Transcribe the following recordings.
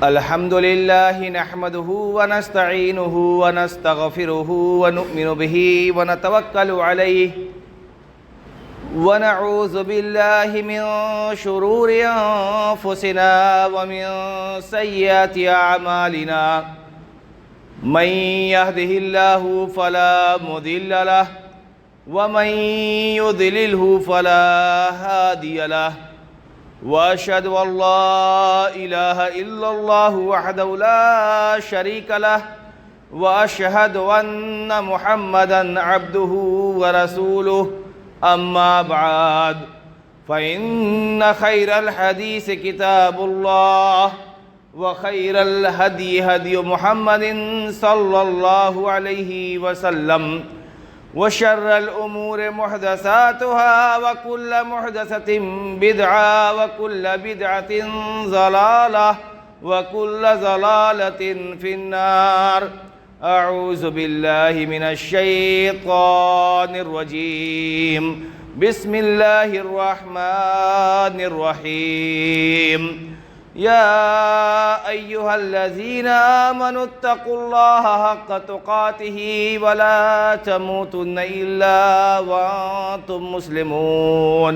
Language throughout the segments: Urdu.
الحمد لله نحمده ونستعينه ونستغفره ونؤمن به ونتوكل عليه ونعوذ بالله من شرور أنفسنا ومن سيئات أعمالنا من يهده الله فلا مضل له ومن يضلله فلا هادي له وأشهد أن لا إله إلا الله وحده لا شريك له وأشهد أن محمدًا عبده ورسوله أما بعد فإن خير الحديث كتاب الله وخير الهدي هدي محمد صلى الله عليه وسلم وشر الأمور محدثاتها وكل محدثة بدعة وكل بدعة ضلالة وكل ضلالة في النار. أعوذ بالله من الشيطان الرجيم. بسم الله الرحمن الرحيم. يا أيها الذين آمنوا اتقوا الله حق تقاته ولا تموتن إلا وأنتم مسلمون.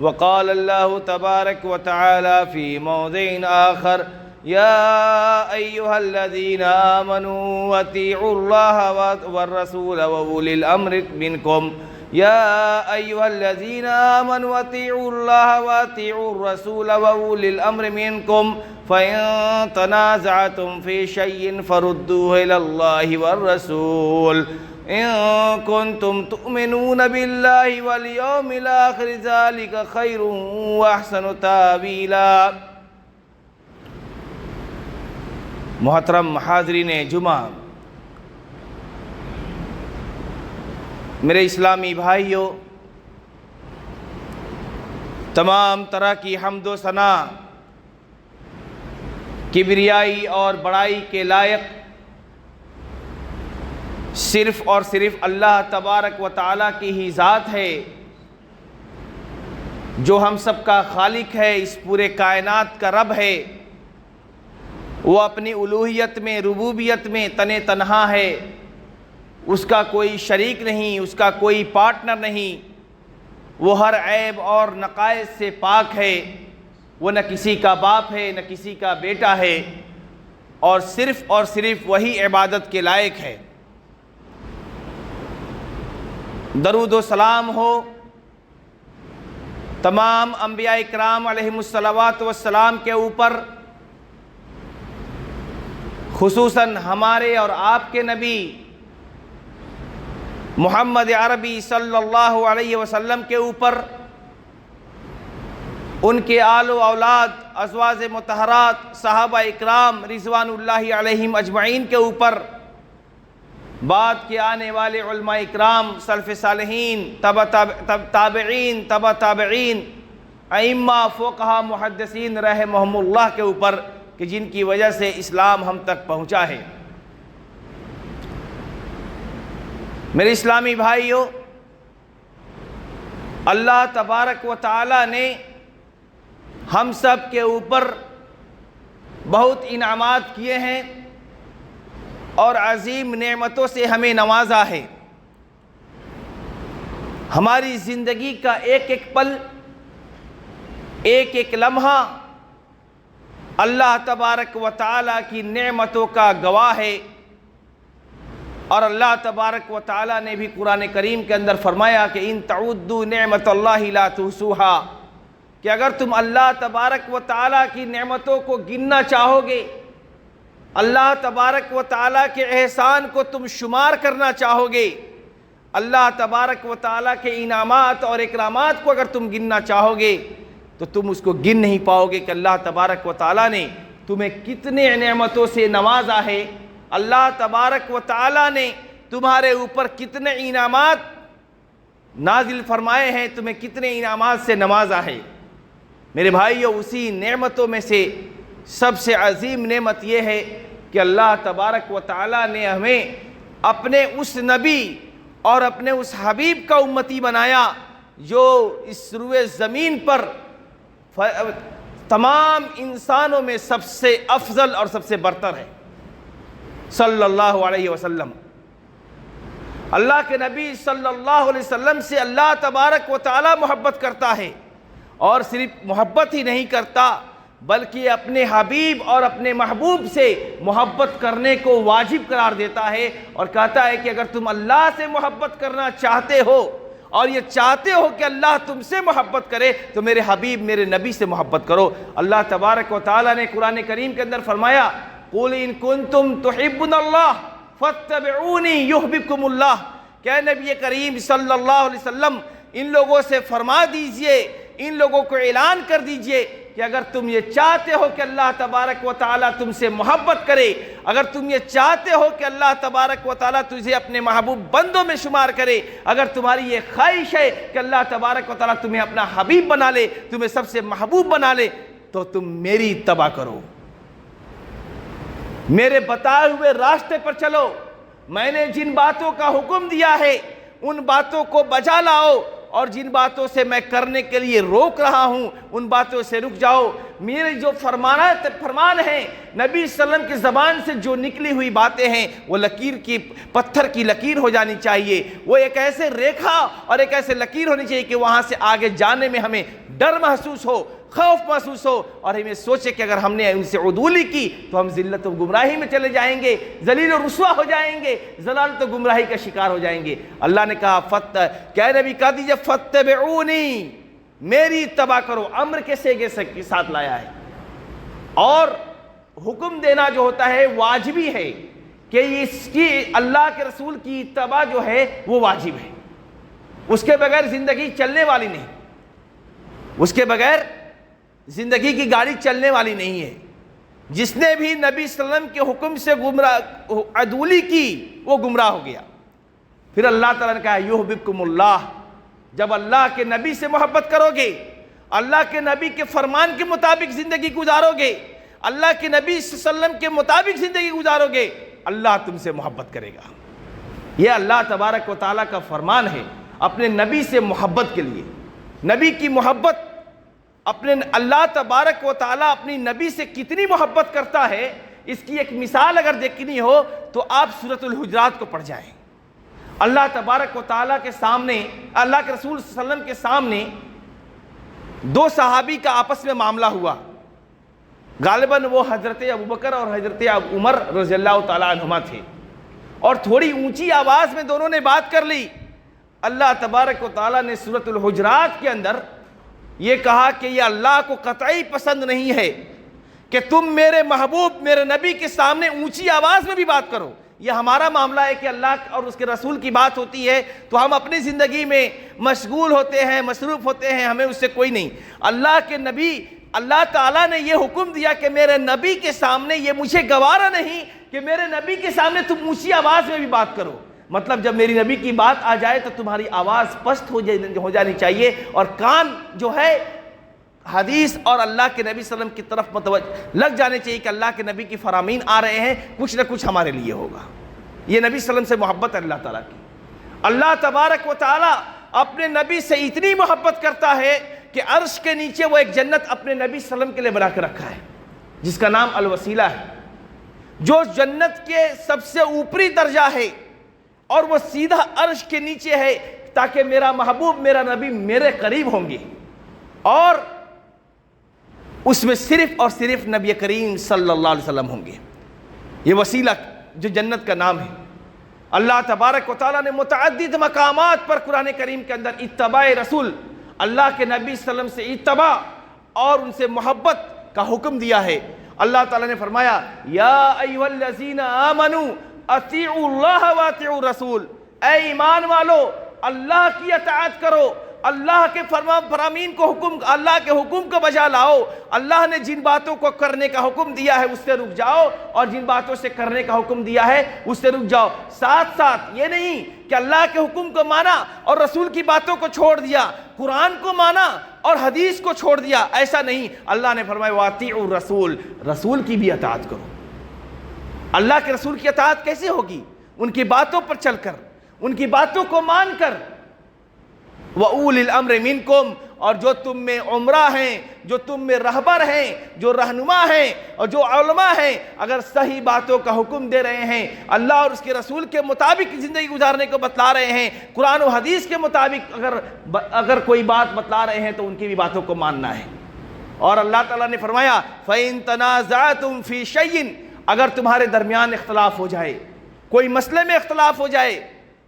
وقال الله تبارك وتعالى في موضع آخر: يا أيها الذين آمنوا أطيعوا الله والرسول وأولي الأمر منكم. يا أيها الذين آمنوا أطيعوا الله وأطيعوا الرسول وأولي الأمر منكم فإن تنازعتم في شيء فردوه إلى الله والرسول إن كنتم تؤمنون بالله واليوم الآخر ذلك خير وأحسن تأويلا. محترم حاضرین جمعہ، میرے اسلامی بھائیوں، تمام طرح کی حمد و ثنا، کبریائی اور بڑائی کے لائق صرف اور صرف اللہ تبارک و تعالیٰ کی ہی ذات ہے، جو ہم سب کا خالق ہے، اس پورے کائنات کا رب ہے۔ وہ اپنی الوہیت میں، ربوبیت میں تنہا ہے، اس کا کوئی شریک نہیں، اس کا کوئی پارٹنر نہیں۔ وہ ہر عیب اور نقائص سے پاک ہے۔ وہ نہ کسی کا باپ ہے، نہ کسی کا بیٹا ہے، اور صرف وہی عبادت کے لائق ہے۔ درود و سلام ہو تمام انبیاء اکرام علیہم الصلوات والسلام کے اوپر، خصوصاً ہمارے اور آپ کے نبی محمد عربی صلی اللہ علیہ وسلم کے اوپر، ان کے آل و اولاد، ازواج مطہرات، صحابہ اکرام رضوان اللہ علیہم اجمعین کے اوپر، بعد کے آنے والے علماء اکرام، سلف صالحین، تابعین، تبع تابعین، ائمہ، فقہا، محدثین رحمہم اللہ کے اوپر، کہ جن کی وجہ سے اسلام ہم تک پہنچا ہے۔ میرے اسلامی بھائیوں، اللہ تبارک و تعالیٰ نے ہم سب کے اوپر بہت انعامات کیے ہیں اور عظیم نعمتوں سے ہمیں نوازا ہے۔ ہماری زندگی کا ایک ایک پل، ایک ایک لمحہ اللہ تبارک و تعالیٰ کی نعمتوں کا گواہ ہے، اور اللہ تبارک و تعالیٰ نے بھی قرآن کریم کے اندر فرمایا کہ ان تعدوا نعمت اللہ لا تحصوها، کہ اگر تم اللہ تبارک و تعالیٰ کی نعمتوں کو گننا چاہو گے، اللہ تبارک و تعالیٰ کے احسان کو تم شمار کرنا چاہو گے، اللہ تبارک و تعالیٰ کے انعامات اور اکرامات کو اگر تم گننا چاہو گے تو تم اس کو گن نہیں پاؤ گے کہ اللہ تبارک و تعالیٰ نے تمہیں کتنے نعمتوں سے نوازا ہے، اللہ تبارک و تعالیٰ نے تمہارے اوپر کتنے انعامات نازل فرمائے ہیں، تمہیں کتنے انعامات سے نوازا ہے۔ میرے بھائیو، اسی نعمتوں میں سے سب سے عظیم نعمت یہ ہے کہ اللہ تبارک و تعالیٰ نے ہمیں اپنے اس نبی اور اپنے اس حبیب کا امتی بنایا جو اس روئے زمین پر تمام انسانوں میں سب سے افضل اور سب سے برتر ہے صلی اللہ علیہ وسلم۔ اللہ کے نبی صلی اللہ علیہ وسلم سے اللہ تبارک و تعالی محبت کرتا ہے، اور صرف محبت ہی نہیں کرتا بلکہ اپنے حبیب اور اپنے محبوب سے محبت کرنے کو واجب قرار دیتا ہے، اور کہتا ہے کہ اگر تم اللہ سے محبت کرنا چاہتے ہو اور یہ چاہتے ہو کہ اللہ تم سے محبت کرے تو میرے حبیب میرے نبی سے محبت کرو۔ اللہ تبارک و تعالی نے قرآن کریم کے اندر فرمایا قُلْ إِن كُنْتُمْ تُحِبُّونَ اللَّهَ فَاتَّبِعُونِي يُحْبِبْكُمُ اللَّهُ۔ کہ نبی کریم صلی اللہ علیہ وسلم ان لوگوں سے فرما دیجئے، ان لوگوں کو اعلان کر دیجئے کہ اگر تم یہ چاہتے ہو کہ اللہ تبارک و تعالیٰ تم سے محبت کرے، اگر تم یہ چاہتے ہو کہ اللہ تبارک و تعالیٰ تجھے اپنے محبوب بندوں میں شمار کرے، اگر تمہاری یہ خواہش ہے کہ اللہ تبارک و تعالیٰ تمہیں اپنا حبیب بنا لے، تمہیں سب سے محبوب بنا لے، تو تم میری اتباع کرو، میرے بتائے ہوئے راستے پر چلو، میں نے جن باتوں کا حکم دیا ہے ان باتوں کو بجا لاؤ، اور جن باتوں سے میں کرنے کے لیے روک رہا ہوں ان باتوں سے رک جاؤ۔ میرے جو فرمان ہیں نبی صلی اللہ علیہ وسلم کی زبان سے جو نکلی ہوئی باتیں ہیں وہ لکیر کی پتھر کی لکیر ہو جانی چاہیے، وہ ایک ایسے ریکھا اور ایک ایسے لکیر ہونی چاہیے کہ وہاں سے آگے جانے میں ہمیں ڈر محسوس ہو، خوف محسوس ہو، اور ہمیں سوچے کہ اگر ہم نے ان سے عدولی کی تو ہم ذلت و گمراہی میں چلے جائیں گے، ذلیل و رسوا ہو جائیں گے، ضلالت و گمراہی کا شکار ہو جائیں گے۔ اللہ نے کہا کہ نبی کہا دیجئے فاتبعونی، میری اتباع کرو، امر کے سیگے کے ساتھ لایا ہے، اور حکم دینا جو ہوتا ہے واجبی ہے کہ اس کی اللہ کے رسول کی اتباع جو ہے وہ واجب ہے، اس کے بغیر زندگی چلنے والی نہیں، اس کے بغیر زندگی کی گاڑی چلنے والی نہیں ہے۔ جس نے بھی نبی صلی اللہ علیہ وسلم کے حکم سے عدولی کی وہ گمراہ ہو گیا۔ پھر اللہ تعالیٰ نے کہا یحببکم اللہ، جب اللہ کے نبی سے محبت کرو گے، اللہ کے نبی کے فرمان کے مطابق زندگی گزارو گے، اللہ کے نبی صلی اللہ علیہ وسلم کے مطابق زندگی گزارو گے، اللہ تم سے محبت کرے گا۔ یہ اللہ تبارک و تعالیٰ کا فرمان ہے اپنے نبی سے محبت کے لیے۔ نبی کی محبت، اپنے اللہ تبارک و تعالیٰ اپنی نبی سے کتنی محبت کرتا ہے، اس کی ایک مثال اگر دیکھنی ہو تو آپ سورۃ الحجرات کو پڑھ جائیں۔ اللہ تبارک و تعالیٰ کے سامنے، اللہ کے رسول صلی اللہ علیہ وسلم کے سامنے دو صحابی کا آپس میں معاملہ ہوا، غالباً وہ حضرت ابوبکر اور حضرت عمر رضی اللہ تعالیٰ عنہما تھے، اور تھوڑی اونچی آواز میں دونوں نے بات کر لی۔ اللہ تبارک و تعالیٰ نے سورۃ الحجرات کے اندر یہ کہا کہ یہ اللہ کو قطعی پسند نہیں ہے کہ تم میرے محبوب میرے نبی کے سامنے اونچی آواز میں بھی بات کرو۔ یہ ہمارا معاملہ ہے کہ اللہ اور اس کے رسول کی بات ہوتی ہے تو ہم اپنی زندگی میں مشغول ہوتے ہیں، مصروف ہوتے ہیں، ہمیں اس سے کوئی نہیں۔ اللہ کے نبی، اللہ تعالیٰ نے یہ حکم دیا کہ میرے نبی کے سامنے یہ مجھے گوارا نہیں کہ میرے نبی کے سامنے تم اونچی آواز میں بھی بات کرو۔ مطلب جب میری نبی کی بات آ جائے تو تمہاری آواز پست ہو جانی چاہیے، اور کان جو ہے حدیث اور اللہ کے نبی صلی اللہ علیہ وسلم کی طرف متوجہ لگ جانے چاہیے کہ اللہ کے نبی کی فرامین آ رہے ہیں، کچھ نہ کچھ ہمارے لیے ہوگا۔ یہ نبی صلی اللہ علیہ وسلم سے محبت ہے اللہ تعالیٰ کی۔ اللہ تبارک و تعالیٰ اپنے نبی سے اتنی محبت کرتا ہے کہ عرش کے نیچے وہ ایک جنت اپنے نبی صلی اللہ علیہ وسلم کے لیے بنا کے رکھا ہے، جس کا نام الوسیلہ ہے، جو جنت کے سب سے اوپری درجہ ہے، اور وہ سیدھا عرش کے نیچے ہے تاکہ میرا محبوب میرا نبی میرے قریب ہوں گے، اور اس میں صرف اور صرف نبی کریم صلی اللہ علیہ وسلم ہوں گے۔ یہ وسیلہ جو جنت کا نام ہے، اللہ تبارک و تعالیٰ نے متعدد مقامات پر قرآن کریم کے اندر اتباع رسول، اللہ کے نبی صلی اللہ علیہ وسلم سے اتباع اور ان سے محبت کا حکم دیا ہے۔ اللہ تعالیٰ نے فرمایا یا ایھا الذین آمنوا اطیعوا اللہ واطیعوا الرسول، اے ایمان والو اللہ کی اطاعت کرو، اللہ کے فرامین کو اللہ کے حکم کو بجا لاؤ، اللہ نے جن باتوں کو کرنے کا حکم دیا ہے اس سے رک جاؤ، اور جن باتوں سے کرنے کا حکم دیا ہے اس سے رک جاؤ۔ ساتھ ساتھ یہ نہیں کہ اللہ کے حکم کو مانا اور رسول کی باتوں کو چھوڑ دیا، قرآن کو مانا اور حدیث کو چھوڑ دیا، ایسا نہیں۔ اللہ نے فرمایا واطیعوا الرسول، رسول کی بھی اطاعت کرو۔ اللہ کے رسول کی اطاعت کیسے ہوگی؟ ان کی باتوں پر چل کر، ان کی باتوں کو مان کر۔ وَأُولِي الْأَمْرِ مِنْكُمْ، اور جو تم میں عمرہ ہیں، جو تم میں رہبر ہیں، جو رہنما ہیں اور جو علماء ہیں، اگر صحیح باتوں کا حکم دے رہے ہیں، اللہ اور اس کے رسول کے مطابق زندگی گزارنے کو بتلا رہے ہیں، قرآن و حدیث کے مطابق اگر کوئی بات بتلا رہے ہیں تو ان کی بھی باتوں کو ماننا ہے۔ اور اللہ تعالیٰ نے فرمایا فَإِن تَنَازَعْتُمْ فِي شَيْءٍ، اگر تمہارے درمیان اختلاف ہو جائے، کوئی مسئلے میں اختلاف ہو جائے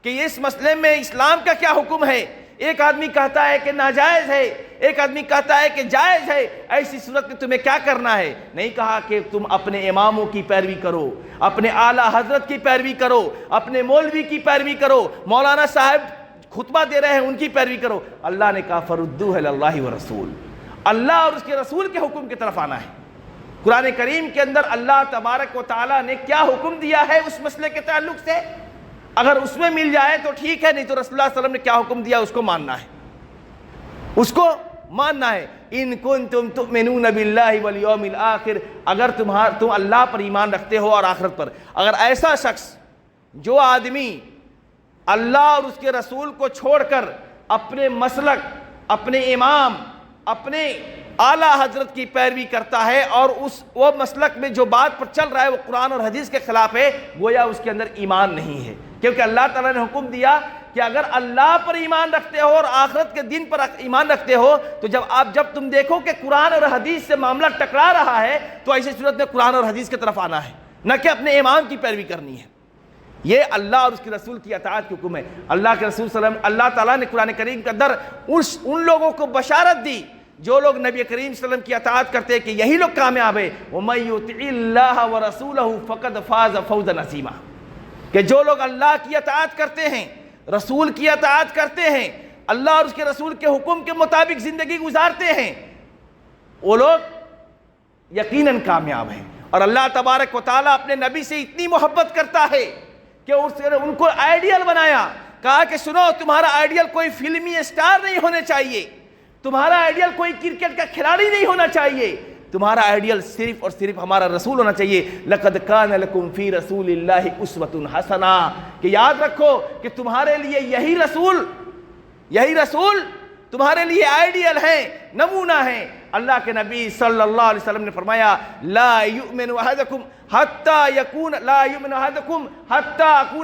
کہ اس مسئلے میں اسلام کا کیا حکم ہے، ایک آدمی کہتا ہے کہ ناجائز ہے، ایک آدمی کہتا ہے کہ جائز ہے، ایسی صورت میں تمہیں کیا کرنا ہے؟ نہیں کہا کہ تم اپنے اماموں کی پیروی کرو، اپنے اعلیٰ حضرت کی پیروی کرو، اپنے مولوی کی پیروی کرو، مولانا صاحب خطبہ دے رہے ہیں ان کی پیروی کرو۔ اللہ نے کہا فَرُدُّوهُ إِلَى اللَّهِ وَرَسُولِهِ، اللہ اور اس کے رسول کے حکم کی طرف آنا ہے۔ قرآن کریم کے اندر اللہ تبارک و تعالیٰ نے کیا حکم دیا ہے اس مسئلے کے تعلق سے، اگر اس میں مل جائے تو ٹھیک ہے، نہیں تو رسول اللہ صلی اللہ علیہ وسلم نے کیا حکم دیا اس کو ماننا ہے، اس کو ماننا ہے۔ ان کنتم تؤمنون باللہ والیوم الآخر، اگر تم اللہ پر ایمان رکھتے ہو اور آخرت پر۔ اگر ایسا شخص، جو آدمی اللہ اور اس کے رسول کو چھوڑ کر اپنے مسلک، اپنے امام، اپنے اعلیٰ حضرت کی پیروی کرتا ہے اور وہ مسلک میں جو بات پر چل رہا ہے وہ قرآن اور حدیث کے خلاف ہے، گویا اس کے اندر ایمان نہیں ہے، کیونکہ اللہ تعالیٰ نے حکم دیا کہ اگر اللہ پر ایمان رکھتے ہو اور آخرت کے دن پر ایمان رکھتے ہو تو جب تم دیکھو کہ قرآن اور حدیث سے معاملہ ٹکرا رہا ہے تو ایسی صورت میں قرآن اور حدیث کی طرف آنا ہے، نہ کہ اپنے امام کی پیروی کرنی ہے۔ یہ اللہ اور اس کے رسول کی اطاعت کی حکم ہے۔ اللہ کے رسول صلی اللہ علیہ وسلم، اللہ تعالیٰ نے قرآن کریم کے اندر ان لوگوں کو بشارت دی جو لوگ نبی کریم صلی اللہ علیہ وسلم کی اطاعت کرتے ہیں کہ یہی لوگ کامیاب ہیں۔ وَمَن يُطِعِ اللَّهَ وَرَسُولَهُ فَقَدْ فَازَ فَوْزًا عَظِيمًا، کہ جو لوگ اللہ کی اطاعت کرتے ہیں، رسول کی اطاعت کرتے ہیں، اللہ اور اس کے رسول کے حکم کے مطابق زندگی گزارتے ہیں، وہ لوگ یقیناً کامیاب ہیں۔ اور اللہ تبارک و تعالیٰ اپنے نبی سے اتنی محبت کرتا ہے کہ ان کو آئیڈیل بنایا، کہا کہ سنو، تمہارا آئیڈیل کوئی فلمی اسٹار نہیں ہونے چاہیے، تمہارا آئیڈیل کوئی کرکٹ کا کھلاڑی نہیں ہونا چاہیے، تمہارا آئیڈیل صرف اور صرف ہمارا رسول ہونا چاہیے۔ لَقَدْ كَانَ لَكُمْ فِي رَسُولِ اللَّهِ أُسْوَةٌ حَسَنَةٌ، کہ یاد رکھو کہ تمہارے لیے یہی رسول تمہارے لیے آئیڈیل ہے، نمونہ ہے۔ اللہ کے نبی صلی اللہ علیہ وسلم نے فرمایا لا یؤمن احدکم حتی اکون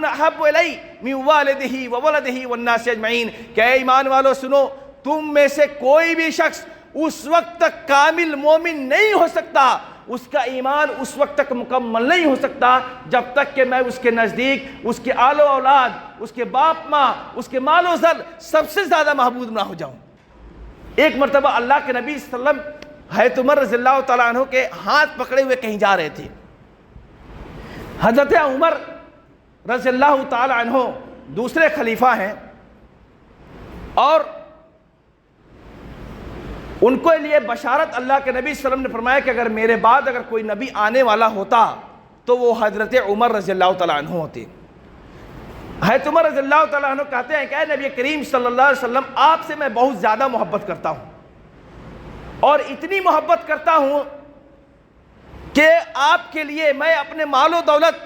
احب الی من والدہ وولدہ والناس اجمعین، کہ اے ایمان والو سنو، تم میں سے کوئی بھی شخص اس وقت تک کامل مومن نہیں ہو سکتا، اس کا ایمان اس وقت تک مکمل نہیں ہو سکتا جب تک کہ میں اس کے نزدیک اس کے آل و اولاد، اس کے باپ ماں، اس کے مال و زر سب سے زیادہ محبوب نہ ہو جاؤں۔ ایک مرتبہ اللہ کے نبی صلی اللہ علیہ وسلم حضرت عمر رضی اللہ تعالیٰ عنہ کے ہاتھ پکڑے ہوئے کہیں جا رہے تھے۔ حضرت عمر رضی اللہ تعالیٰ عنہ دوسرے خلیفہ ہیں اور ان کو لیے بشارت اللہ کے نبی صلی اللہ علیہ وسلم نے فرمایا کہ اگر میرے بعد اگر کوئی نبی آنے والا ہوتا تو وہ حضرت عمر رضی اللہ تعالیٰ عنہ ہوتے۔ حضرت عمر رضی اللہ تعالیٰ عنہ کہتے ہیں کہ اے نبی کریم صلی اللہ علیہ وسلم، آپ سے میں بہت زیادہ محبت کرتا ہوں اور اتنی محبت کرتا ہوں کہ آپ کے لیے میں اپنے مال و دولت،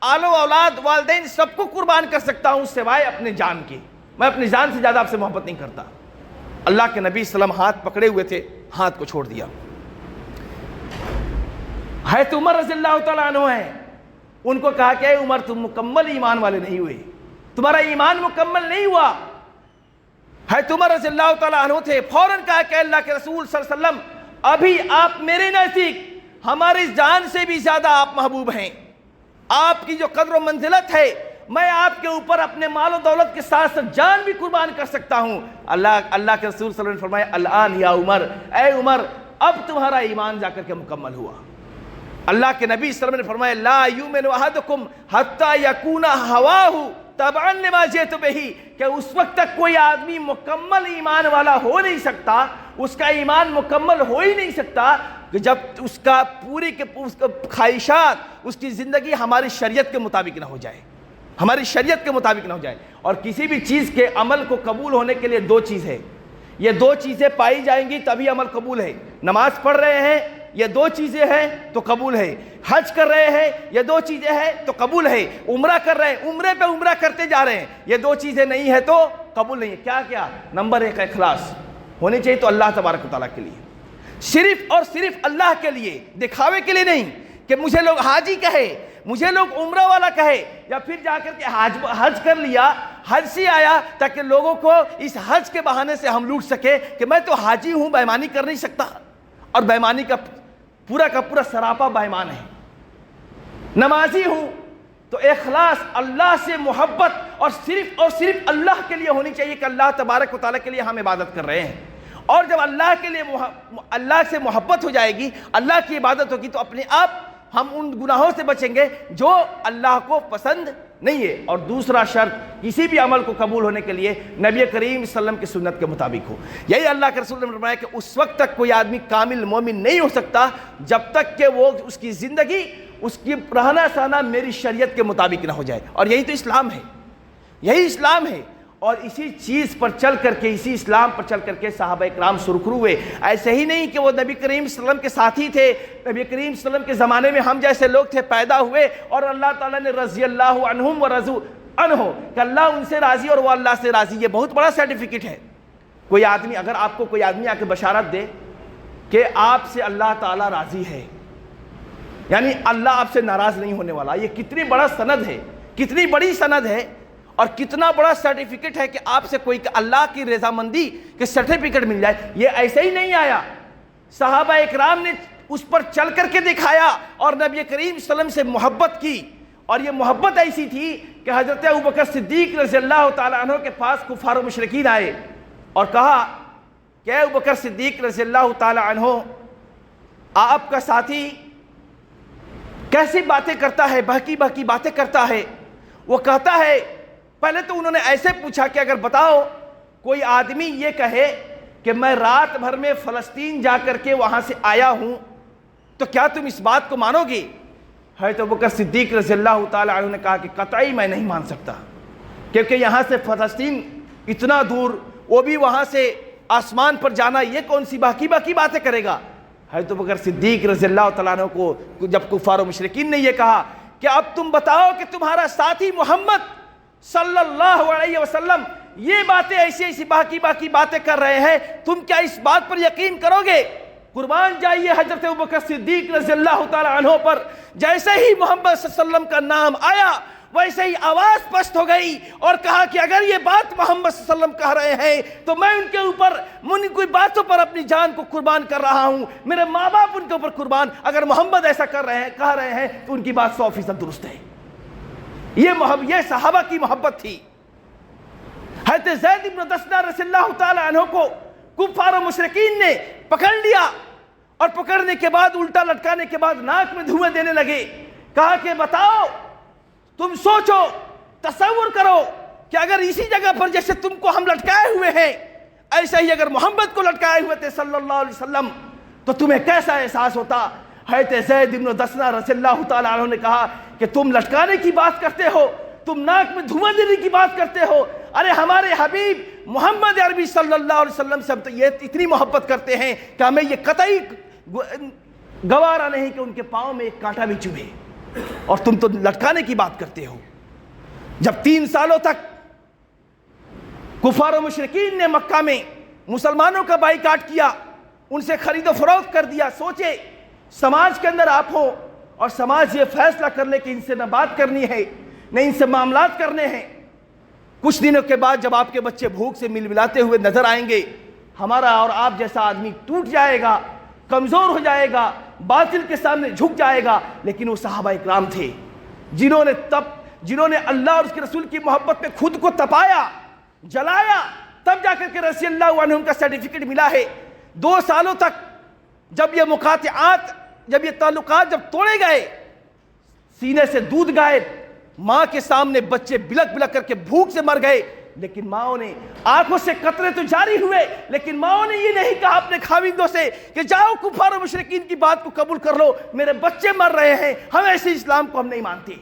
آل و اولاد، والدین سب کو قربان کر سکتا ہوں سوائے اپنے جان کے، میں اپنی جان سے زیادہ آپ سے محبت نہیں کرتا۔ اللہ کے نبی صلی اللہ علیہ وسلم ہاتھ پکڑے ہوئے تھے، ہاتھ کو چھوڑ دیا۔ حضرت عمر رضی اللہ تعالیٰ عنہ ہیں، ان کو کہا کہ اے عمر، تم مکمل ایمان والے نہیں ہوئے، تمہارا ایمان مکمل نہیں ہوا۔ حضرت عمر رضی اللہ تعالیٰ عنہ تھے، فوراً کہا کہ اللہ کے رسول صلی اللہ علیہ وسلم، ابھی آپ میرے نزدیک ہماری جان سے بھی زیادہ آپ محبوب ہیں، آپ کی جو قدر و منزلت ہے میں آپ کے اوپر اپنے مال و دولت کے ساتھ ساتھ جان بھی قربان کر سکتا ہوں۔ اللہ کے رسول صلی اللہ علیہ وسلم نے فرمایا الآن یا عمر، اے عمر اب تمہارا ایمان جا کر کے مکمل ہوا۔ اللہ کے نبی صلی اللہ علیہ وسلم نے فرمایا لا یؤمن احدکم حتی یکون ہواہ تبعا لما جئت بہ، کہ اس وقت تک کوئی آدمی مکمل ایمان والا ہو نہیں سکتا، اس کا ایمان مکمل ہو ہی نہیں سکتا کہ جب اس کا پوری کے خواہشات، اس کی زندگی ہماری شریعت کے مطابق نہ ہو جائے، ہماری شریعت کے مطابق نہ ہو جائے۔ اور کسی بھی چیز کے عمل کو قبول ہونے کے لیے دو چیز ہے، یہ دو چیزیں پائی جائیں گی تبھی عمل قبول ہے۔ نماز پڑھ رہے ہیں، یہ دو چیزیں ہیں تو قبول ہے۔ حج کر رہے ہیں، یہ دو چیزیں ہیں تو قبول ہے۔ عمرہ کر رہے ہیں، عمرے پہ عمرہ کرتے جا رہے ہیں، یہ دو چیزیں نہیں ہے تو قبول نہیں ہے۔ کیا کیا؟ نمبر ایک اخلاص، ہونی چاہیے تو اللہ تبارک و تعالیٰ کے لیے، صرف اور صرف اللہ کے لیے، دکھاوے کے لیے نہیں کہ مجھے لوگ حاجی کہے، مجھے لوگ عمرہ والا کہے، یا پھر جا کر کے حج کر لیا، حج سے آیا تاکہ لوگوں کو اس حج کے بہانے سے ہم لوٹ سکے کہ میں تو حاجی ہوں، بے ایمانی کر نہیں سکتا، اور بے ایمانی کا پورا سراپا بے ایمان ہے۔ نمازی ہوں تو اخلاص، اللہ سے محبت اور صرف اللہ کے لیے ہونی چاہیے کہ اللہ تبارک و تعالیٰ کے لیے ہم عبادت کر رہے ہیں۔ اور جب اللہ کے لیے اللہ سے محبت ہو جائے گی، اللہ کی عبادت ہوگی، تو اپنے آپ ہم ان گناہوں سے بچیں گے جو اللہ کو پسند نہیں ہے۔ اور دوسرا شرط، کسی بھی عمل کو قبول ہونے کے لیے نبی کریم صلی اللہ علیہ وسلم کی سنت کے مطابق ہو۔ یہی اللہ کے رسول نے فرمایا کہ اس وقت تک کوئی آدمی کامل مومن نہیں ہو سکتا جب تک کہ وہ اس کی زندگی، اس کی رہنا سہنا میری شریعت کے مطابق نہ ہو جائے۔ اور یہی تو اسلام ہے، یہی اسلام ہے۔ اور اسی چیز پر چل کر کے، اسی اسلام پر چل کر کے صحابہ اکرام سرخرو ہوئے۔ ایسے ہی نہیں کہ وہ نبی کریم صلی اللہ علیہ وسلم کے ساتھی تھے، نبی کریم صلی اللہ علیہ وسلم کے زمانے میں ہم جیسے لوگ تھے، پیدا ہوئے اور اللہ تعالیٰ نے رضی اللہ عنہم ورضوا عنہ کہ اللہ ان سے راضی اور وہ اللہ سے راضی، یہ بہت بڑا سرٹیفکیٹ ہے۔ کوئی آدمی، اگر آپ کو کوئی آدمی آ کے بشارت دے کہ آپ سے اللہ تعالیٰ راضی ہے، یعنی اللہ آپ سے ناراض نہیں ہونے والا، یہ کتنی بڑا سند ہے، کتنی بڑی سند ہے، اور کتنا بڑا سرٹیفکیٹ ہے کہ آپ سے کوئی اللہ کی رضامندی کے سرٹیفکیٹ مل جائے۔ یہ ایسے ہی نہیں آیا، صحابہ اکرام نے اس پر چل کر کے دکھایا اور نبی کریم صلی اللہ علیہ وسلم سے محبت کی۔ اور یہ محبت ایسی تھی کہ حضرت ابوبکر صدیق رضی اللہ تعالیٰ عنہ کے پاس کفار و مشرکین آئے اور کہا کہ اے ابوبکر صدیق رضی اللہ تعالیٰ عنہ، آپ کا ساتھی کیسی باتیں کرتا ہے، بہکی بہکی باتیں کرتا ہے۔ وہ کہتا ہے، پہلے تو انہوں نے ایسے پوچھا کہ اگر بتاؤ کوئی آدمی یہ کہے کہ میں رات بھر میں فلسطین جا کر کے وہاں سے آیا ہوں تو کیا تم اس بات کو مانو گے؟ حضرت ابوبکر صدیق رضی اللہ تعالیٰ عنہ نے کہا کہ قطعی میں نہیں مان سکتا، کیونکہ یہاں سے فلسطین اتنا دور، وہ بھی وہاں سے آسمان پر جانا، یہ کون سی باقی باتیں کرے گا؟ حضرت ابوبکر صدیق رضی اللہ تعالیٰ عنہ کو جب کفار و مشرکین نے یہ کہا کہ اب تم بتاؤ کہ تمہارا ساتھی محمد صلی اللہ علیہ وسلم یہ باتیں ایسی باقی باتیں کر رہے ہیں، تم کیا اس بات پر یقین کرو گے؟ قربان جائیے حضرت ابوبکر صدیق رضی اللہ تعالی عنہ پر جیسے ہی محمد صلی اللہ علیہ وسلم کا نام آیا ویسے ہی آواز پست ہو گئی اور کہا کہ اگر یہ بات محمد صلی اللہ علیہ وسلم کہہ رہے ہیں تو میں ان کے اوپر کوئی باتوں پر اپنی جان کو قربان کر رہا ہوں، میرے ماں باپ ان کے اوپر قربان، اگر محمد ایسا کہہ رہے ہیں تو ان کی بات 100% درست ہے۔ یہ صحابہ کی محبت تھی۔ حضرت زید بن دثنہ رضی اللہ تعالی عنہ کو کفار و مشرکین نے پکڑ لیا اور پکڑنے کے بعد الٹا لٹکانے کے بعد ناک میں دھوئیں دینے لگے۔ کہا کہ بتاؤ، تم سوچو، تصور کرو کہ اگر اسی جگہ پر جیسے تم کو ہم لٹکائے ہوئے ہیں ایسا ہی اگر محمد کو لٹکائے ہوئے تھے صلی اللہ علیہ وسلم تو تمہیں کیسا احساس ہوتا؟ حضرت زید بن دثنہ رضی اللہ تعالی عنہ نے کہا کہ تم لٹکانے کی بات کرتے ہو، تم ناک میں دھواں دینے کی بات کرتے ہو، ارے ہمارے حبیب محمد عربی صلی اللہ علیہ وسلم سے تو یہ اتنی محبت کرتے ہیں کہ ہمیں یہ قطعی گوارا نہیں کہ ان کے پاؤں میں ایک کانٹا بھی چبھے، اور تم تو لٹکانے کی بات کرتے ہو۔ جب 3 سالوں تک کفار و مشرکین نے مکہ میں مسلمانوں کا بائیکاٹ کیا، ان سے خرید و فروخت کر دیا، سوچے سماج کے اندر آپ ہو اور سماج یہ فیصلہ کر لے کہ ان سے نہ بات کرنی ہے نہ ان سے معاملات کرنے ہیں، کچھ دنوں کے بعد جب آپ کے بچے بھوک سے مل ملاتے ہوئے نظر آئیں گے، ہمارا اور آپ جیسا آدمی ٹوٹ جائے گا، کمزور ہو جائے گا، باطل کے سامنے جھک جائے گا۔ لیکن وہ صحابہ اکرام تھے جنہوں نے اللہ اور اس کے رسول کی محبت میں خود کو تپایا، جلایا، تب جا کر کے رضی اللہ عنہم کا سرٹیفکیٹ ملا ہے۔ 2 سالوں تک جب یہ مقاطعات، جب یہ تعلقات جب توڑے گئے، سینے سے دودھ غائب، ماں کے سامنے بچے بلک بلک کر کے بھوک سے مر گئے، لیکن ماؤں نے آنکھوں سے قطرے تو جاری ہوئے، لیکن ماؤں نے یہ نہیں کہا اپنے خاوندوں سے کہ جاؤ کفار و مشرکین کی بات کو قبول کر لو، میرے بچے مر رہے ہیں، ہم ایسے اسلام کو ہم نہیں مانتے۔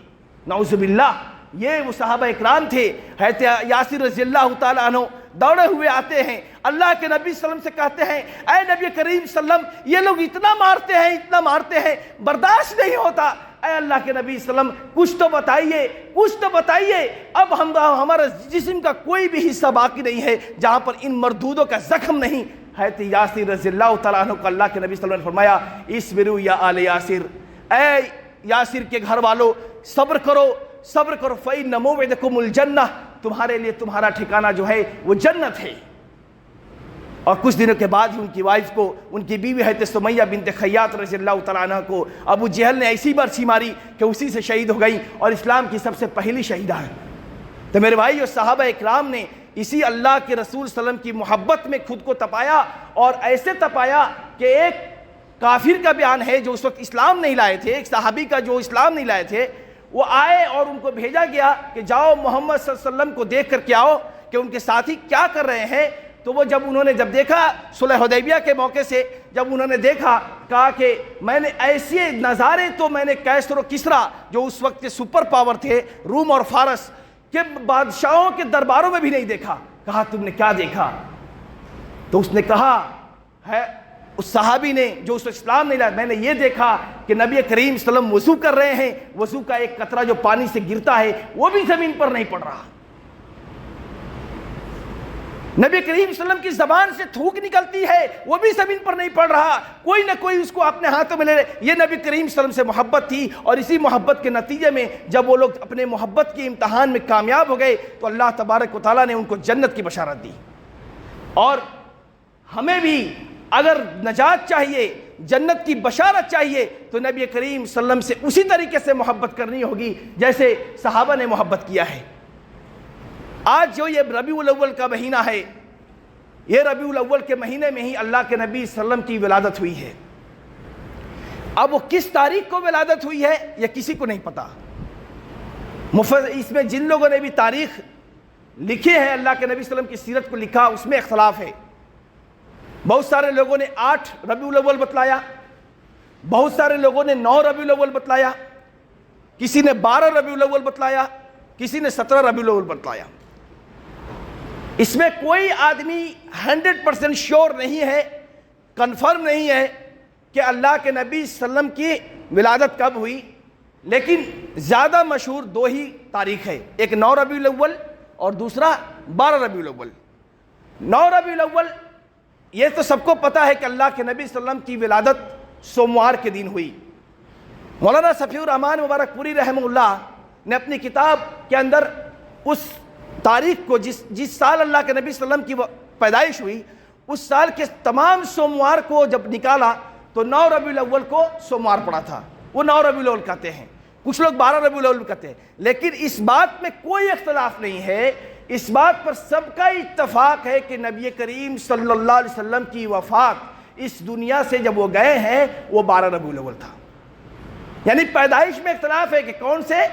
نعوذ باللہ، یہ وہ صحابہ اکرام تھے۔ حضرت یاسر رضی اللہ تعالیٰ عنہ دوڑے ہوئے آتے ہیں، اللہ کے نبی صلی اللہ علیہ وسلم سے کہتے ہیں اے نبی کریم صلی اللہ علیہ وسلم، یہ لوگ اتنا مارتے ہیں برداشت نہیں ہوتا، اے اللہ کے نبی صلی اللہ علیہ وسلم کچھ تو بتائیے، اب ہمارا جسم کا کوئی بھی حصہ باقی نہیں ہے جہاں پر ان مردودوں کا زخم نہیں حضرت یاسر رضی اللہ تعالیٰ عنہ کو اللہ کے نبی صلی اللہ علیہ وسلم نے فرمایا اصبروا یا آل یاسر، اے یاسر کے گھر والوں صبر کرو صبر کرو، فإن موعدکم الجنہ، تمہارے لیے تمہارا ٹھکانہ جو ہے وہ جنت ہے۔ اور کچھ دنوں کے بعد ہی ان کی وائف کو، ان کی بیوی حضرت سمیہ بنت خیاط رضی اللہ تعالیٰ عنہ کو ابو جہل نے ایسی برچھی ماری کہ اسی سے شہید ہو گئی، اور اسلام کی سب سے پہلی شہیدہ ہے۔ تو میرے بھائی اور صحابہ اکرام نے اسی اللہ کے رسول صلی اللہ علیہ وسلم کی محبت میں خود کو تپایا، اور ایسے تپایا کہ ایک کافر کا بیان ہے جو اس وقت اسلام نہیں لائے تھے، ایک صحابی کا جو اسلام نہیں لائے تھے، وہ آئے اور ان کو بھیجا گیا کہ جاؤ محمد صلی اللہ علیہ وسلم کو دیکھ کر کے آؤ کہ ان کے ساتھی کیا کر رہے ہیں۔ تو وہ انہوں نے جب دیکھا صلح حدیبیہ کے موقع سے، جب انہوں نے دیکھا، کہا کہ میں نے ایسے نظارے تو میں نے کیسر و کسریٰ جو اس وقت کے سپر پاور تھے روم اور فارس کے بادشاہوں کے درباروں میں بھی نہیں دیکھا۔ کہا تم نے کیا دیکھا؟ تو اس نے کہا ہے اس صحابی نے جو اس اسلام نہیں لایا، میں نے یہ دیکھا کہ نبی کریم صلی اللہ علیہ وسلم وضو کر رہے ہیں، وضو کا ایک قطرہ جو پانی سے گرتا ہے وہ بھی زمین پر نہیں پڑ رہا، نبی کریم صلی اللہ علیہ وسلم کی زبان سے تھوک نکلتی ہے وہ بھی زمین پر نہیں پڑ رہا، کوئی نہ کوئی اس کو اپنے ہاتھوں میں لے لے۔ یہ نبی کریم صلی اللہ علیہ وسلم سے محبت تھی، اور اسی محبت کے نتیجے میں جب وہ لوگ اپنے محبت کے امتحان میں کامیاب ہو گئے تو اللہ تبارک و تعالیٰ نے ان کو جنت کی بشارت دی۔ اور ہمیں بھی اگر نجات چاہیے، جنت کی بشارت چاہیے، تو نبی کریم صلی اللہ علیہ وسلم سے اسی طریقے سے محبت کرنی ہوگی جیسے صحابہ نے محبت کیا ہے۔ آج جو یہ ربیع الاول کا مہینہ ہے، یہ ربیع الاول کے مہینے میں ہی اللہ کے نبی صلی اللہ علیہ وسلم کی ولادت ہوئی ہے۔ اب وہ کس تاریخ کو ولادت ہوئی ہے یہ کسی کو نہیں پتا، اس میں جن لوگوں نے بھی تاریخ لکھے ہیں اللہ کے نبی صلی اللہ علیہ وسلم کی سیرت کو لکھا اس میں اختلاف ہے۔ بہت سارے لوگوں نے 8 ربیع الاول بتلایا، بہت سارے لوگوں نے 9 ربیع الاول بتلایا، کسی نے 12 ربیع الاول بتلایا، کسی نے 17 ربیع الاول بتلایا۔ اس میں کوئی آدمی 100% شیور نہیں ہے، کنفرم نہیں ہے کہ اللہ کے نبی صلی اللہ علیہ وسلم کی ولادت کب ہوئی، لیکن زیادہ مشہور 2 ہی تاریخ ہے، ایک 9 ربیع الاول اور دوسرا 12 ربیع الاول۔ 9 ربیع الاول یہ تو سب کو پتا ہے کہ اللہ کے نبی صلی اللہ علیہ وسلم کی ولادت سوموار کے دن ہوئی۔ مولانا صفی الرحمان مبارک پوری رحمہ اللہ نے اپنی کتاب کے اندر اس تاریخ کو جس سال اللہ کے نبی صلی اللہ علیہ وسلم کی پیدائش ہوئی اس سال کے تمام سوموار کو جب نکالا تو 9 ربیع الاول کو سوموار پڑا تھا، وہ 9 ربیع الاول کہتے ہیں، کچھ لوگ 12 ربیع الاول کہتے ہیں، لیکن اس بات میں کوئی اختلاف نہیں ہے، اس بات پر سب کا اتفاق ہے کہ نبی کریم صلی اللہ علیہ وسلم کی وفات اس دنیا سے جب وہ گئے ہیں وہ 12 ربیع الاول تھا۔ یعنی پیدائش میں اختلاف ہے کہ کون سے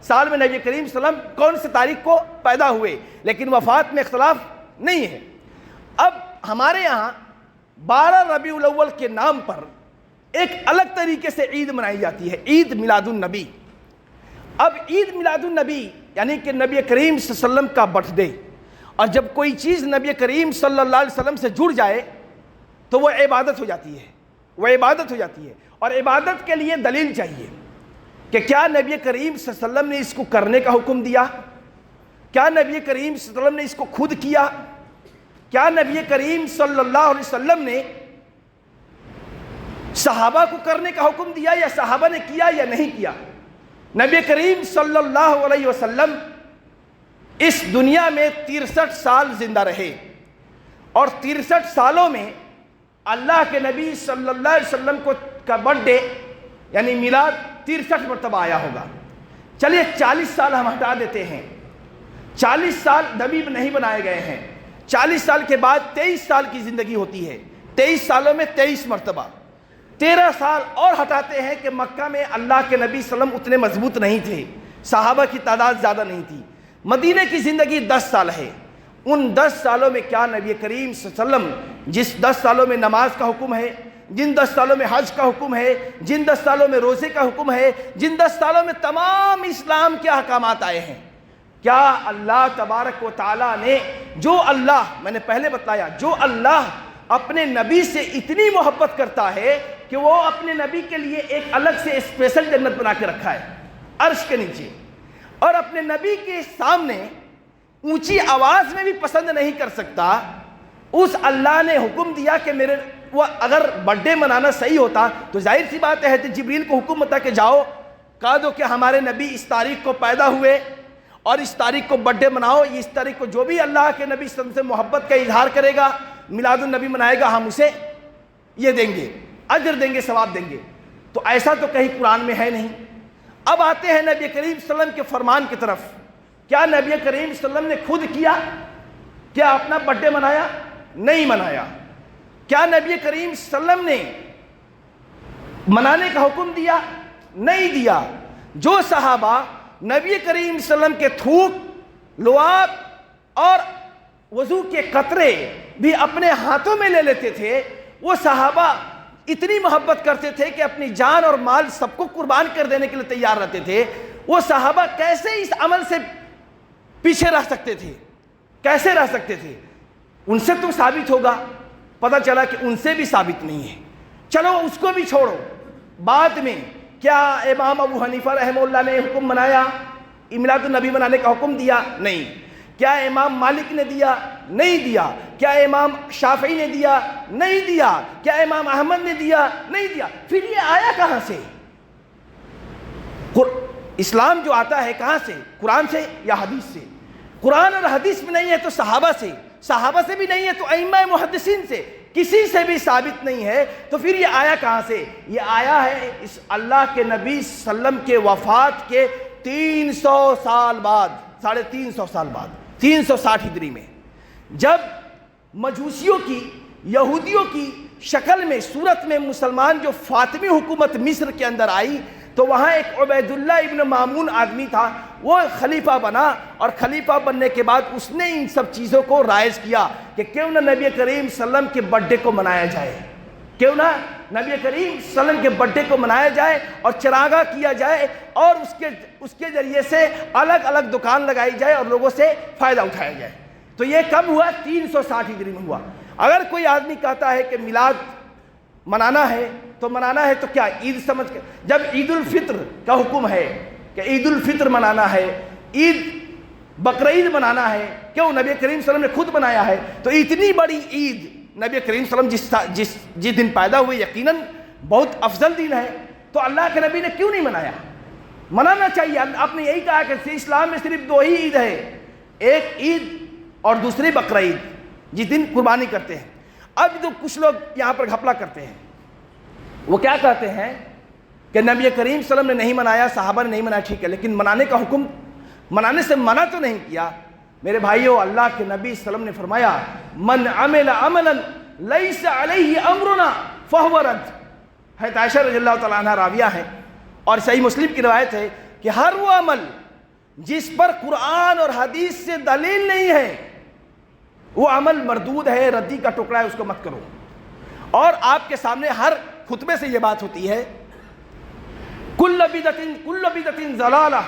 سال میں نبی کریم صلی اللہ علیہ وسلم کون سے تاریخ کو پیدا ہوئے، لیکن وفات میں اختلاف نہیں ہے۔ اب ہمارے یہاں 12 ربیع الاول کے نام پر ایک الگ طریقے سے عید منائی جاتی ہے، عید میلاد النبی۔ اب عید میلاد النبی یعنی کہ نبی کریم صلی اللہ علیہ وسلم کا برتھ ڈے، اور جب کوئی چیز نبی کریم صلی اللہ علیہ وسلم سے جڑ جائے تو وہ عبادت ہو جاتی ہے، وہ عبادت ہو جاتی ہے، اور عبادت کے لیے دلیل چاہیے کہ کیا نبی کریم صلی اللہ علیہ وسلم نے اس کو کرنے کا حکم دیا، کیا نبی کریم صلی اللہ علیہ وسلم نے اس کو خود کیا، کیا نبی کریم صلی اللہ علیہ وسلم نے صحابہ کو کرنے کا حکم دیا یا صحابہ نے کیا یا نہیں کیا۔ نبی کریم صلی اللہ علیہ وسلم اس دنیا میں 63 سال زندہ رہے، اور 63 سالوں میں اللہ کے نبی صلی اللہ علیہ وسلم کا برتھ ڈے یعنی میلاد 63 مرتبہ آیا ہوگا۔ چلیے 40 سال ہم ہٹا دیتے ہیں، 40 سال نبی نہیں بنائے گئے ہیں، 40 سال کے بعد 23 سال کی زندگی ہوتی ہے، 23 سالوں میں 23 مرتبہ، 13 سال اور ہٹاتے ہیں کہ مکہ میں اللہ کے نبی صلی اللہ علیہ وسلم اتنے مضبوط نہیں تھے، صحابہ کی تعداد زیادہ نہیں تھی، مدینہ کی زندگی 10 سال ہے۔ ان 10 سالوں میں کیا نبی کریم صلی اللہ علیہ وسلم جس 10 سالوں میں نماز کا حکم ہے، جن 10 سالوں میں حج کا حکم ہے، جن 10 سالوں میں روزے کا حکم ہے، جن 10 سالوں میں تمام اسلام کے احکامات آئے ہیں، کیا اللہ تبارک و تعالیٰ نے جو اللہ میں نے پہلے بتایا جو اللہ اپنے نبی سے اتنی محبت کرتا ہے کہ وہ اپنے نبی کے لیے ایک الگ سے اسپیشل جنت بنا کے رکھا ہے عرش کے نیچے، اور اپنے نبی کے سامنے اونچی آواز میں بھی پسند نہیں کر سکتا اس اللہ نے حکم دیا کہ میرے وہ اگر برتھ ڈے منانا صحیح ہوتا تو ظاہر سی بات ہے کہ جبریل کو حکم ہوتا کہ جاؤ کہا دو کہ ہمارے نبی اس تاریخ کو پیدا ہوئے اور اس تاریخ کو برتھ ڈے مناؤ، اس تاریخ کو جو بھی اللہ کے نبی صلی اللہ علیہ وسلم سے محبت کا اظہار کرے گا، میلاد النبی منائے گا، ہم اسے یہ دیں گے، اجر دیں گے، ثواب دیں گے۔ تو ایسا تو کہیں قرآن میں ہے نہیں۔ اب آتے ہیں نبی کریم صلی اللہ علیہ وسلم کے فرمان کی طرف۔ کیا نبی کریم صلی اللہ علیہ وسلم نے خود کیا؟ کیا اپنا برتھ ڈے منایا؟ نہیں منایا۔ کیا نبی کریم صلی اللہ علیہ وسلم نے منانے کا حکم دیا؟ نہیں دیا۔ جو صحابہ نبی کریم صلی اللہ علیہ وسلم کے تھوک، لعاب اور وضو کے قطرے بھی اپنے ہاتھوں میں لے لیتے تھے، وہ صحابہ اتنی محبت کرتے تھے کہ اپنی جان اور مال سب کو قربان کر دینے کے لیے تیار رہتے تھے۔ وہ صحابہ کیسے اس عمل سے پیچھے رہ سکتے تھے؟ کیسے رہ سکتے تھے؟ ان سے تو ثابت ہوگا، پتہ چلا کہ ان سے بھی ثابت نہیں ہے۔ چلو اس کو بھی چھوڑو، بعد میں کیا امام ابو حنیفہ رحمہ اللہ نے حکم منایا، میلاد النبی منانے کا حکم دیا؟ نہیں۔ کیا امام مالک نے دیا؟ نہیں دیا۔ کیا امام شافعی نے دیا؟ نہیں دیا۔ کیا امام احمد نے دیا؟ نہیں دیا۔ پھر یہ آیا کہاں سے؟ اسلام جو آتا ہے کہاں سے؟ قرآن سے یا حدیث سے؟ قرآن اور حدیث میں نہیں ہے تو صحابہ سے، صحابہ سے بھی نہیں ہے تو ائمہ محدثین سے، کسی سے بھی ثابت نہیں ہے، تو پھر یہ آیا کہاں سے؟ یہ آیا ہے اس اللہ کے نبی صلی اللہ علیہ وسلم کے وفات کے 300 سال بعد، 350 سال بعد، 360 ہجری میں، جب مجوسیوں کی، یہودیوں کی شکل میں، صورت میں مسلمان جو فاطمی حکومت مصر کے اندر آئی، تو وہاں ایک عبید اللہ ابن مامون آدمی تھا، وہ خلیفہ بنا، اور خلیفہ بننے کے بعد اس نے ان سب چیزوں کو رائج کیا کہ کیوں نہ نبی کریم صلی اللہ علیہ وسلم کے برتھ ڈے کو منایا جائے، کیوں نہ نبی کریم صلی اللہ علیہ وسلم کے برتھ ڈے کو منایا جائے اور چراغاں کیا جائے، اور اس کے ذریعے سے الگ الگ دکان لگائی جائے اور لوگوں سے فائدہ اٹھایا جائے۔ تو یہ کب ہوا؟ 360 ہجری میں ہوا۔ اگر کوئی آدمی کہتا ہے کہ میلاد منانا ہے تو منانا ہے تو کیا عید سمجھ کے؟ جب عید الفطر کا حکم ہے کہ عید الفطر منانا ہے، عید بقرعید منانا ہے، کیوں؟ نبی کریم صلی اللہ علیہ وسلم نے خود منایا ہے، تو اتنی بڑی عید نبی کریم صلی اللہ علیہ وسلم جس دن پیدا ہوئے یقیناً بہت افضل دن ہے، تو اللہ کے نبی نے کیوں نہیں منایا؟ منانا چاہیے۔ آپ نے یہی کہا کہ اسلام میں صرف 2 ہی عید ہے، ایک عید اور دوسری بقرعید، جس دن قربانی کرتے ہیں۔ اب جو کچھ لوگ یہاں پر گھپلا کرتے ہیں، وہ کیا کہتے ہیں کہ نبی کریم صلی اللہ علیہ وسلم نے نہیں منایا، صحابہ نے نہیں منایا، ٹھیک ہے، لیکن منانے کا حکم، منانے سے منع تو نہیں کیا۔ میرے بھائیو، اللہ کے نبی صلی اللہ علیہ وسلم نے فرمایا من عمل عملا لیس علیہ امرنا فہو رد۔ حضرت عائشہ رضی اللہ تعالیٰ عنہ راویہ ہے، اور صحیح مسلم کی روایت ہے کہ ہر وہ عمل جس پر قرآن اور حدیث سے دلیل نہیں ہے وہ عمل مردود ہے، ردی کا ٹکڑا ہے، اس کو مت کرو۔ اور آپ کے سامنے ہر خطبے سے یہ بات ہوتی ہے، کل بدعت ضلالہ،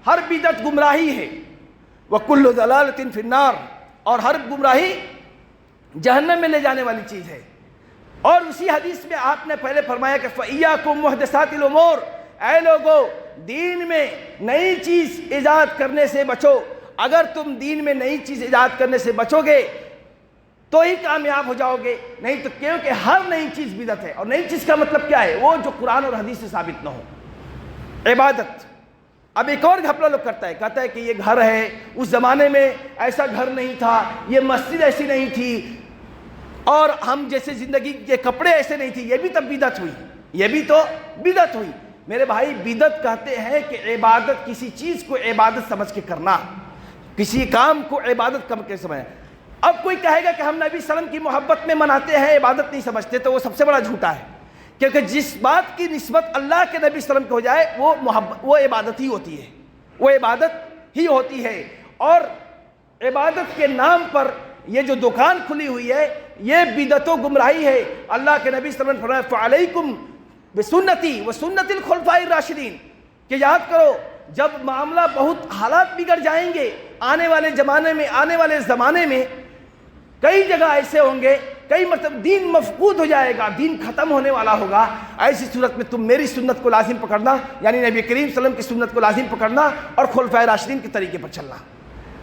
ہر بدعت گمراہی ہے، وکل ضلالۃ فی النار، اور ہر گمراہی جہنم میں لے جانے والی چیز ہے۔ اور اسی حدیث میں آپ نے پہلے فرمایا کہ فَإِيَّاكُمْ مُحْدَثَاتِ الْأُمُورِ، اے لوگو دین میں نئی چیز ایجاد کرنے سے بچو۔ اگر تم دین میں نئی چیز ایجاد کرنے سے بچو گے تو ہی کامیاب ہو جاؤ گے، نہیں تو کیونکہ ہر نئی چیز بدعت ہے۔ اور نئی چیز کا مطلب کیا ہے؟ وہ جو قرآن اور حدیث سے ثابت نہ ہو۔ عبادت، اب ایک اور گھپلا لوگ کرتا ہے، کہتا ہے کہ یہ گھر ہے، اس زمانے میں ایسا گھر نہیں تھا، یہ مسجد ایسی نہیں تھی، اور ہم جیسے زندگی کے کپڑے ایسے نہیں تھے، یہ بھی تب بدعت ہوئی، یہ بھی تو بدعت ہوئی۔ میرے بھائی، بدعت کہتے ہیں کہ عبادت، کسی چیز کو عبادت سمجھ کے کرنا، کسی کام کو عبادت کم کے سمجھنا۔ اب کوئی کہے گا کہ ہم نبی صلی اللہ علیہ وسلم کی محبت میں مناتے ہیں، عبادت نہیں سمجھتے، تو وہ سب سے بڑا جھوٹا ہے، کیونکہ جس بات کی نسبت اللہ کے نبی صلی اللہ علیہ وسلم کو ہو جائے وہ محبت، وہ عبادت ہی ہوتی ہے، وہ عبادت ہی ہوتی ہے۔ اور عبادت کے نام پر یہ جو دکان کھلی ہوئی ہے یہ بدعت و گمراہی ہے۔ اللہ کے نبی صلی اللہ علیہ وسلم نے فرمایا فعلیکم بسنتی وسنت الخلفاء الراشدین، کہ یاد کرو جب معاملہ بہت حالات بگڑ جائیں گے، آنے والے زمانے میں کئی جگہ ایسے ہوں گے، کئی مطلب دین مفقود ہو جائے گا، دین ختم ہونے والا ہوگا، ایسی صورت میں تم میری سنت کو لازم پکڑنا، یعنی نبی کریم صلی اللہ علیہ وسلم کی سنت کو لازم پکڑنا اور خلفائے راشدین کے طریقے پر چلنا۔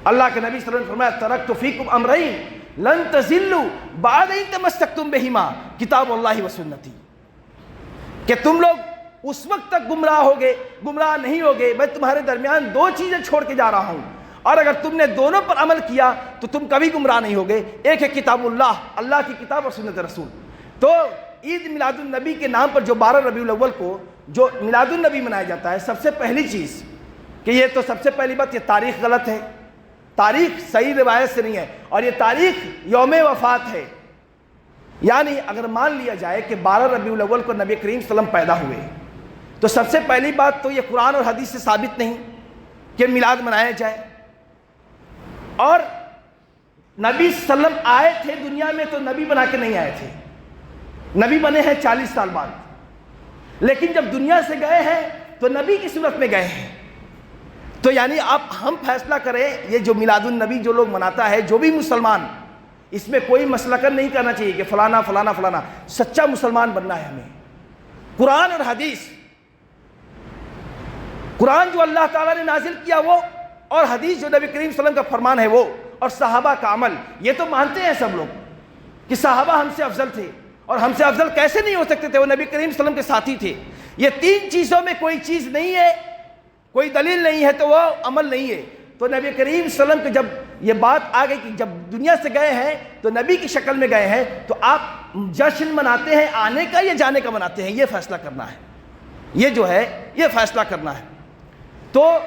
اللہ کے نبی صلی اللہ علیہ وسلم نے فرمایا ترکت فیکم امرین لن تضلوا بعد ان تمسکتم بہما کتاب اللہ و سنتی، کہ تم لوگ اس وقت تک گمراہ نہیں ہوگے، میں تمہارے درمیان دو چیزیں چھوڑ کے جا رہا ہوں، اور اگر تم نے دونوں پر عمل کیا تو تم کبھی گمراہ نہیں ہوگے۔ ایک ہے کتاب اللہ کی کتاب اور سنت رسول۔ تو عید میلاد النبی کے نام پر جو 12 ربیع الاول کو جو میلاد النبی منایا جاتا ہے، سب سے پہلی چیز کہ یہ تو سب سے پہلی بات یہ تاریخ غلط ہے، تاریخ صحیح روایت سے نہیں ہے، اور یہ تاریخ یوم وفات ہے۔ یعنی اگر مان لیا جائے کہ 12 ربیع الاول کو نبی کریم صلی اللہ علیہ وسلم پیدا ہوئے، تو سب سے پہلی بات تو یہ قرآن اور حدیث سے ثابت نہیں کہ میلاد منایا جائے۔ اور نبی صلی اللہ علیہ وسلم آئے تھے دنیا میں تو نبی بنا کے نہیں آئے تھے، نبی بنے ہیں 40 سال بعد، لیکن جب دنیا سے گئے ہیں تو نبی کی صورت میں گئے ہیں۔ تو یعنی ہم فیصلہ کریں، یہ جو میلاد النبی جو لوگ مناتا ہے، جو بھی مسلمان، اس میں کوئی مسلکن نہیں کرنا چاہیے کہ فلانا فلانا فلانا۔ سچا مسلمان بننا ہے ہمیں، قرآن اور حدیث، قرآن جو اللہ تعالیٰ نے نازل کیا وہ، اور حدیث جو نبی کریم صلی اللہ علیہ وسلم کا فرمان ہے وہ، اور صحابہ کا عمل۔ یہ تو مانتے ہیں سب لوگ کہ صحابہ ہم سے افضل تھے، اور ہم سے افضل کیسے نہیں ہو سکتے تھے، وہ نبی کریم صلی اللہ علیہ وسلم کے ساتھی تھے۔ یہ تین چیزوں میں کوئی چیز نہیں ہے، کوئی دلیل نہیں ہے تو وہ عمل نہیں ہے۔ تو نبی کریم صلی اللہ علیہ وسلم کے جب یہ بات آ گئی کہ جب دنیا سے گئے ہیں تو نبی کی شکل میں گئے ہیں، تو آپ جشن مناتے ہیں آنے کا یا جانے کا مناتے ہیں، یہ فیصلہ کرنا ہے، یہ جو ہے یہ فیصلہ کرنا ہے۔ تو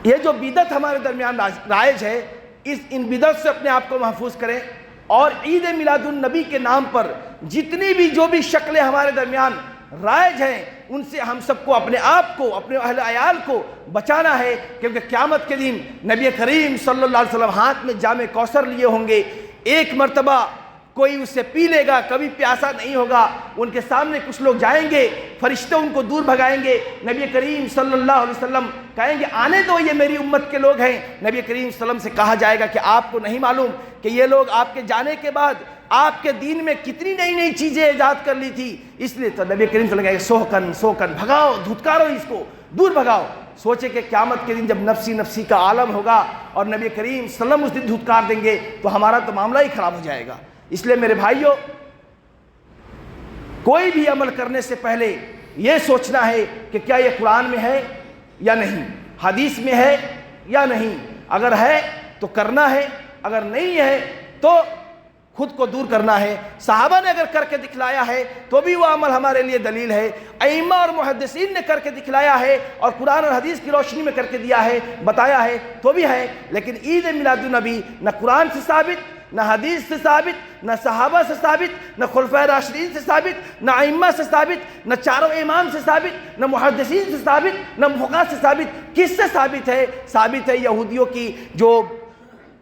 یہ جو بدعت ہمارے درمیان رائج ہے، ان بدعت سے اپنے آپ کو محفوظ کریں، اور عید میلاد النبی کے نام پر جتنی بھی جو بھی شکلیں ہمارے درمیان رائج ہیں، ان سے ہم سب کو اپنے آپ کو، اپنے اہل عیال کو بچانا ہے، کیونکہ قیامت کے دن نبی کریم صلی اللہ علیہ وسلم ہاتھ میں جام کوثر لیے ہوں گے، ایک مرتبہ کوئی اس سے پی لے گا، کبھی پیاسا نہیں ہوگا۔ ان کے سامنے کچھ لوگ جائیں گے، فرشتے ان کو دور بھگائیں گے، نبی کریم صلی اللہ علیہ وسلم کہیں گے آنے دو، یہ میری امت کے لوگ ہیں۔ نبی کریم صلی اللہ علیہ وسلم سے کہا جائے گا کہ آپ کو نہیں معلوم کہ یہ لوگ آپ کے جانے کے بعد آپ کے دین میں کتنی نئی نئی چیزیں ایجاد کر لی تھی، اس لیے تو نبی کریم صلی اللہ علیہ وسلم کہیں گے سوکن بھگاؤ، دھتکارو اس کو، دور بھگاؤ۔ سوچے کہ قیامت کے دن جب نفسی نفسی کا عالم ہوگا اور نبی کریم صلی اللہ علیہ وسلم اس دن دھتکار دیں گے تو ہمارا تو معاملہ ہی خراب ہو جائے گا۔ اس لیے میرے بھائیوں، کوئی بھی عمل کرنے سے پہلے یہ سوچنا ہے کہ کیا یہ قرآن میں ہے یا نہیں، حدیث میں ہے یا نہیں۔ اگر ہے تو کرنا ہے، اگر نہیں ہے تو خود کو دور کرنا ہے۔ صحابہ نے اگر کر کے دکھلایا ہے تو بھی وہ عمل ہمارے لیے دلیل ہے، ائمہ اور محدثین نے کر کے دکھلایا ہے اور قرآن اور حدیث کی روشنی میں کر کے دیا ہے، بتایا ہے تو بھی ہے۔ لیکن عید میلاد النبی نہ قرآن سے ثابت، نہ حدیث سے ثابت، نہ صحابہ سے ثابت، نہ خلفائے راشدین سے ثابت، نہ ائمہ سے ثابت، نہ چاروں امام سے ثابت، نہ محدثین سے ثابت، نہ فقہاء سے ثابت۔ کس سے ثابت ہے؟ ثابت ہے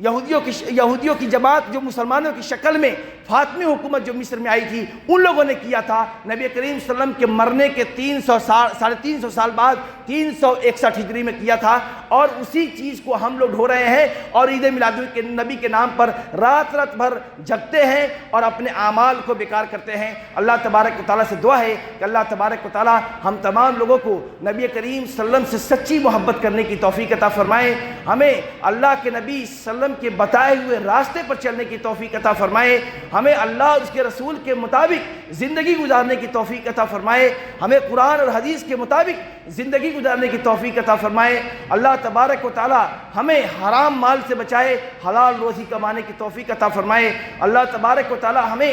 یہودیوں کی جماعت جو مسلمانوں کی شکل میں فاطمی حکومت جو مصر میں آئی تھی، ان لوگوں نے کیا تھا۔ نبی کریم صلی اللہ علیہ وسلم کے مرنے کے 350 سال بعد 361 ہجری میں کیا تھا، اور اسی چیز کو ہم لوگ ڈھو رہے ہیں، اور عید میلاد النبی کے نام پر رات بھر جگتے ہیں اور اپنے اعمال کو بیکار کرتے ہیں۔ اللہ تبارک و تعالیٰ سے دعا ہے کہ اللہ تبارک و تعالیٰ ہم تمام لوگوں کو نبی کریم صلی اللہ علیہ وسلم سے سچی محبت کرنے کی توفیق عطا فرمائے، ہمیں اللہ کے نبی صلی اللہ علیہ وسلم کے بتائے ہوئے راستے پر چلنے کی توفیق عطا فرمائے، ہمیں اللہ اور اس کے رسول کے مطابق زندگی گزارنے کی توفیق عطا فرمائے، ہمیں قرآن اور حدیث کے مطابق زندگی گزارنے کی توفیق عطا فرمائے۔ اللہ تبارک و تعالی ہمیں حرام مال سے بچائے، حلال روزی کمانے کی توفیق عطا فرمائے۔ اللہ تبارک و تعالی ہمیں